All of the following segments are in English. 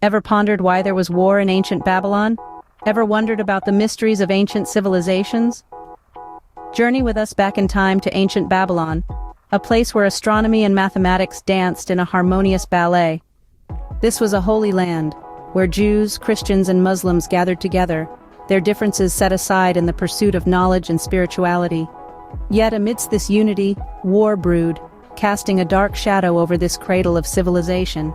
Ever pondered why there was war in ancient Babylon? Ever wondered about the mysteries of ancient civilizations? Journey with us back in time to ancient Babylon, a place where astronomy and mathematics danced in a harmonious ballet. This was a holy land, where Jews, Christians, and Muslims gathered together, their differences set aside in the pursuit of knowledge and spirituality. Yet amidst this unity, war brewed, casting a dark shadow over this cradle of civilization.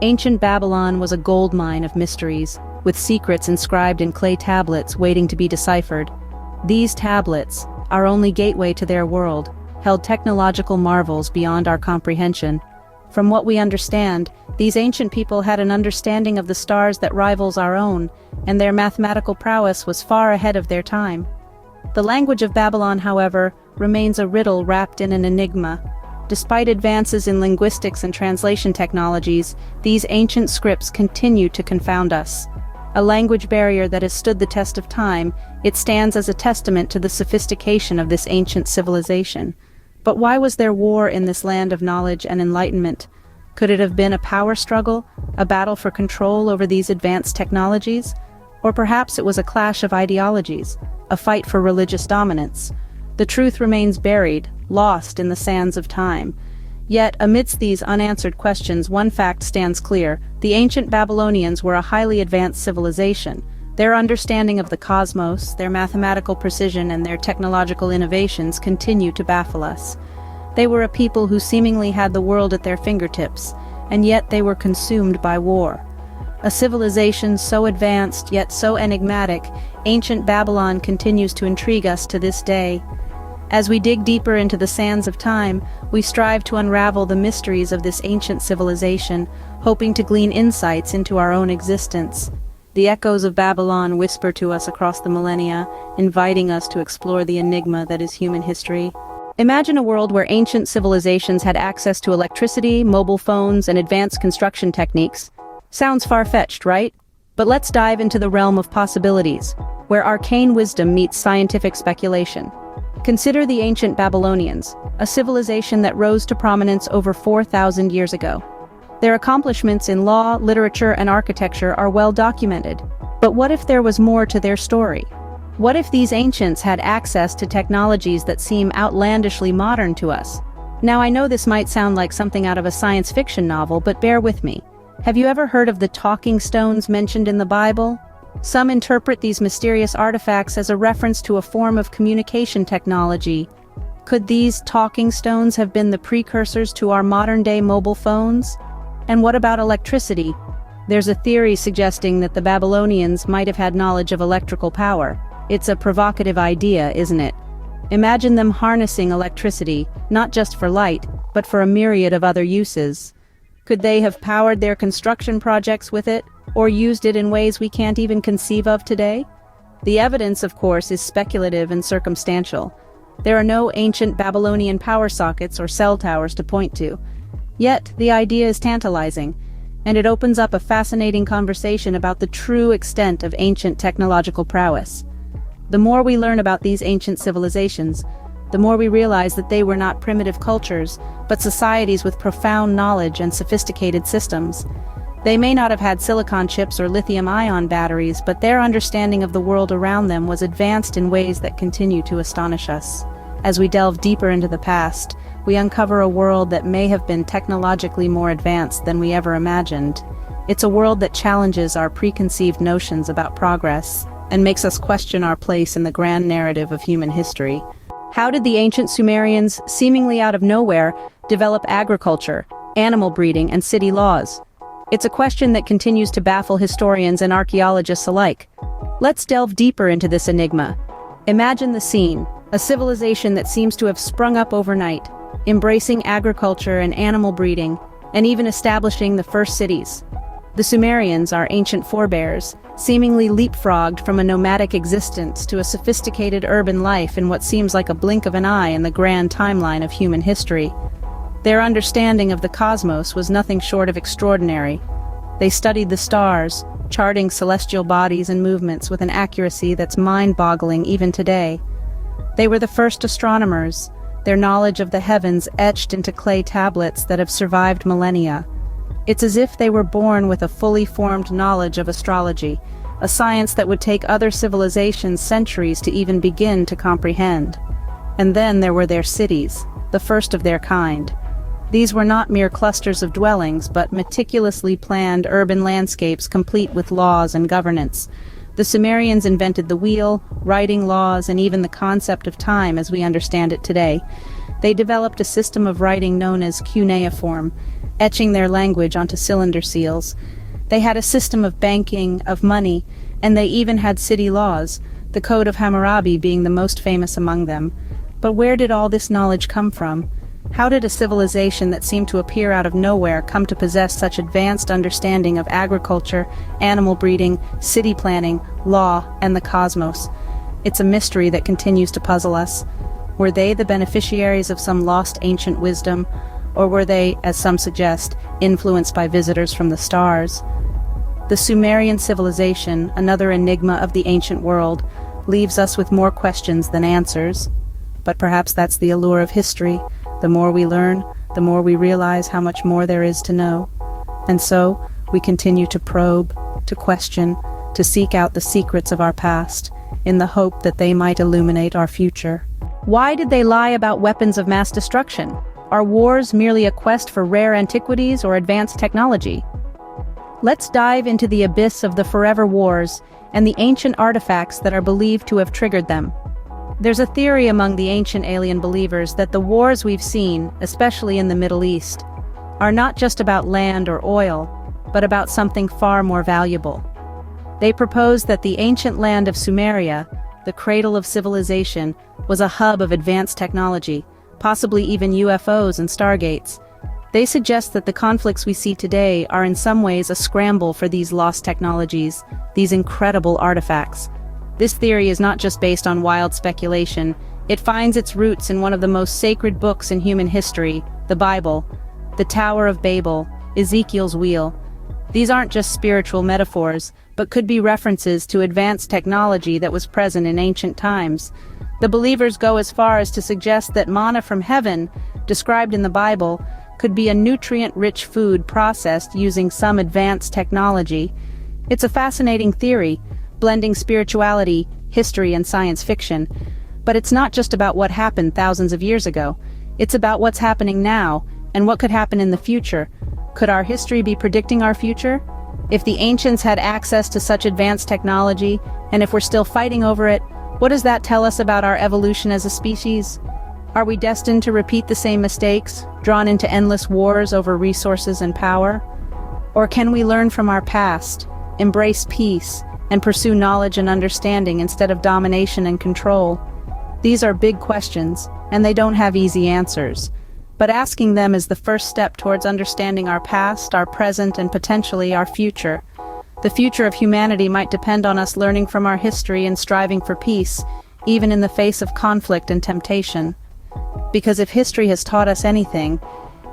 Ancient Babylon was a goldmine of mysteries, with secrets inscribed in clay tablets waiting to be deciphered. These tablets, our only gateway to their world, held technological marvels beyond our comprehension. From what we understand, these ancient people had an understanding of the stars that rivals our own, and their mathematical prowess was far ahead of their time. The language of Babylon, however, remains a riddle wrapped in an enigma. Despite advances in linguistics and translation technologies, these ancient scripts continue to confound us. A language barrier that has stood the test of time, it stands as a testament to the sophistication of this ancient civilization. But why was there war in this land of knowledge and enlightenment? Could it have been a power struggle, a battle for control over these advanced technologies? Or perhaps it was a clash of ideologies, a fight for religious dominance. The truth remains buried, lost in the sands of time. Yet, amidst these unanswered questions, one fact stands clear: the ancient Babylonians were a highly advanced civilization. Their understanding of the cosmos, their mathematical precision, and their technological innovations continue to baffle us. They were a people who seemingly had the world at their fingertips, and yet they were consumed by war. A civilization so advanced yet so enigmatic, ancient Babylon continues to intrigue us to this day. As we dig deeper into the sands of time, we strive to unravel the mysteries of this ancient civilization, hoping to glean insights into our own existence. The echoes of Babylon whisper to us across the millennia, inviting us to explore the enigma that is human history. Imagine a world where ancient civilizations had access to electricity, mobile phones, and advanced construction techniques. Sounds far-fetched, right? But let's dive into the realm of possibilities, where arcane wisdom meets scientific speculation. Consider the ancient Babylonians, a civilization that rose to prominence over 4,000 years ago. Their accomplishments in law, literature, and architecture are well documented. But what if there was more to their story? What if these ancients had access to technologies that seem outlandishly modern to us? Now, I know this might sound like something out of a science fiction novel, but bear with me. Have you ever heard of the talking stones mentioned in the Bible? Some interpret these mysterious artifacts as a reference to a form of communication technology. Could these talking stones have been the precursors to our modern-day mobile phones? And what about electricity? There's a theory suggesting that the Babylonians might have had knowledge of electrical power. It's a provocative idea, isn't it? Imagine them harnessing electricity, not just for light, but for a myriad of other uses. Could they have powered their construction projects with it, or used it in ways we can't even conceive of today? The evidence, of course, is speculative and circumstantial. There are no ancient Babylonian power sockets or cell towers to point to. Yet, the idea is tantalizing, and it opens up a fascinating conversation about the true extent of ancient technological prowess. The more we learn about these ancient civilizations, the more we realize that they were not primitive cultures, but societies with profound knowledge and sophisticated systems. They may not have had silicon chips or lithium-ion batteries, but their understanding of the world around them was advanced in ways that continue to astonish us. As we delve deeper into the past, we uncover a world that may have been technologically more advanced than we ever imagined. It's a world that challenges our preconceived notions about progress and makes us question our place in the grand narrative of human history. How did the ancient Sumerians, seemingly out of nowhere, develop agriculture, animal breeding, and city laws? It's a question that continues to baffle historians and archaeologists alike. Let's delve deeper into this enigma. Imagine the scene: a civilization that seems to have sprung up overnight, embracing agriculture and animal breeding, and even establishing the first cities. The Sumerians, our ancient forebears, seemingly leapfrogged from a nomadic existence to a sophisticated urban life in what seems like a blink of an eye in the grand timeline of human history. Their understanding of the cosmos was nothing short of extraordinary. They studied the stars, charting celestial bodies and movements with an accuracy that's mind-boggling even today. They were the first astronomers, their knowledge of the heavens etched into clay tablets that have survived millennia. It's as if they were born with a fully formed knowledge of astrology, a science that would take other civilizations centuries to even begin to comprehend. And then there were their cities, the first of their kind. These were not mere clusters of dwellings, but meticulously planned urban landscapes complete with laws and governance. The Sumerians invented the wheel, writing laws, and even the concept of time as we understand it today. They developed a system of writing known as cuneiform, etching their language onto cylinder seals. They had a system of banking, of money, and they even had city laws, the Code of Hammurabi being the most famous among them. But where did all this knowledge come from? How did a civilization that seemed to appear out of nowhere come to possess such advanced understanding of agriculture, animal breeding, city planning, law, and the cosmos? It's a mystery that continues to puzzle us. Were they the beneficiaries of some lost ancient wisdom, or were they, as some suggest, influenced by visitors from the stars? The Sumerian civilization, another enigma of the ancient world, leaves us with more questions than answers. But perhaps that's the allure of history. The more we learn, the more we realize how much more there is to know. And so, we continue to probe, to question, to seek out the secrets of our past, in the hope that they might illuminate our future. Why did they lie about weapons of mass destruction? Are wars merely a quest for rare antiquities or advanced technology? Let's dive into the abyss of the forever wars and the ancient artifacts that are believed to have triggered them. There's a theory among the ancient alien believers that the wars we've seen, especially in the Middle East, are not just about land or oil, but about something far more valuable. They propose that the ancient land of Sumeria, the cradle of civilization, was a hub of advanced technology, possibly even UFOs and stargates. They suggest that the conflicts we see today are in some ways a scramble for these lost technologies, these incredible artifacts. This theory is not just based on wild speculation. It finds its roots in one of the most sacred books in human history, the Bible, the Tower of Babel, Ezekiel's wheel. These aren't just spiritual metaphors, but could be references to advanced technology that was present in ancient times. The believers go as far as to suggest that manna from heaven, described in the Bible, could be a nutrient-rich food processed using some advanced technology. It's a fascinating theory, blending spirituality, history, and science fiction. But it's not just about what happened thousands of years ago. It's about what's happening now, and what could happen in the future. Could our history be predicting our future? If the ancients had access to such advanced technology, and if we're still fighting over it, what does that tell us about our evolution as a species? Are we destined to repeat the same mistakes, drawn into endless wars over resources and power? Or can we learn from our past, embrace peace, and pursue knowledge and understanding instead of domination and control? These are big questions, and they don't have easy answers. But asking them is the first step towards understanding our past, our present, and potentially our future. The future of humanity might depend on us learning from our history and striving for peace, even in the face of conflict and temptation. Because if history has taught us anything,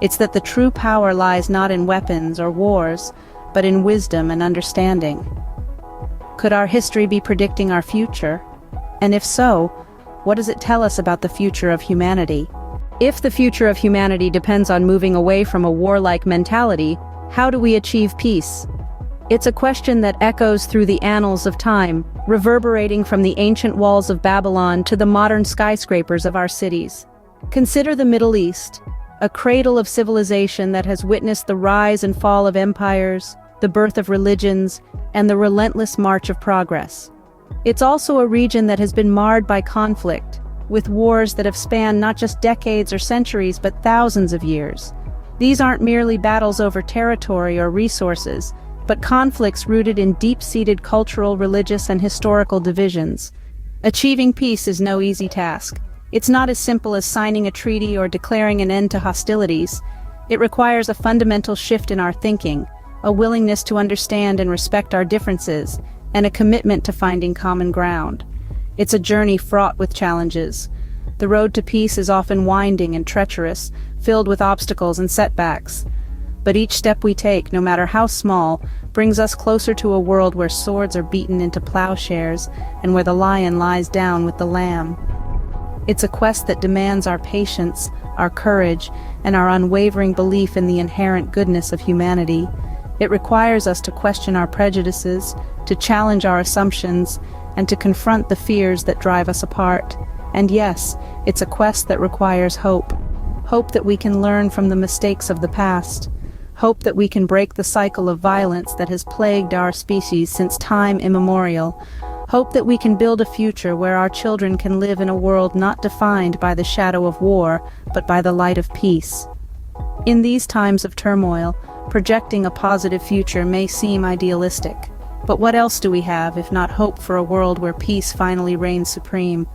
it's that the true power lies not in weapons or wars, but in wisdom and understanding. Could our history be predicting our future? And if so, what does it tell us about the future of humanity? If the future of humanity depends on moving away from a warlike mentality, how do we achieve peace? It's a question that echoes through the annals of time, reverberating from the ancient walls of Babylon to the modern skyscrapers of our cities. Consider the Middle East, a cradle of civilization that has witnessed the rise and fall of empires, the birth of religions, and the relentless march of progress. It's also a region that has been marred by conflict, with wars that have spanned not just decades or centuries but thousands of years. These aren't merely battles over territory or resources, but conflicts rooted in deep-seated cultural, religious, and historical divisions. Achieving peace is no easy task. It's not as simple as signing a treaty or declaring an end to hostilities. It requires a fundamental shift in our thinking, a willingness to understand and respect our differences, and a commitment to finding common ground. It's a journey fraught with challenges. The road to peace is often winding and treacherous, filled with obstacles and setbacks. But each step we take, no matter how small, brings us closer to a world where swords are beaten into plowshares and where the lion lies down with the lamb. It's a quest that demands our patience, our courage, and our unwavering belief in the inherent goodness of humanity. It requires us to question our prejudices, to challenge our assumptions, and to confront the fears that drive us apart. And yes, it's a quest that requires hope. Hope that we can learn from the mistakes of the past. Hope that we can break the cycle of violence that has plagued our species since time immemorial. Hope that we can build a future where our children can live in a world not defined by the shadow of war, but by the light of peace. In these times of turmoil, projecting a positive future may seem idealistic. But what else do we have if not hope for a world where peace finally reigns supreme?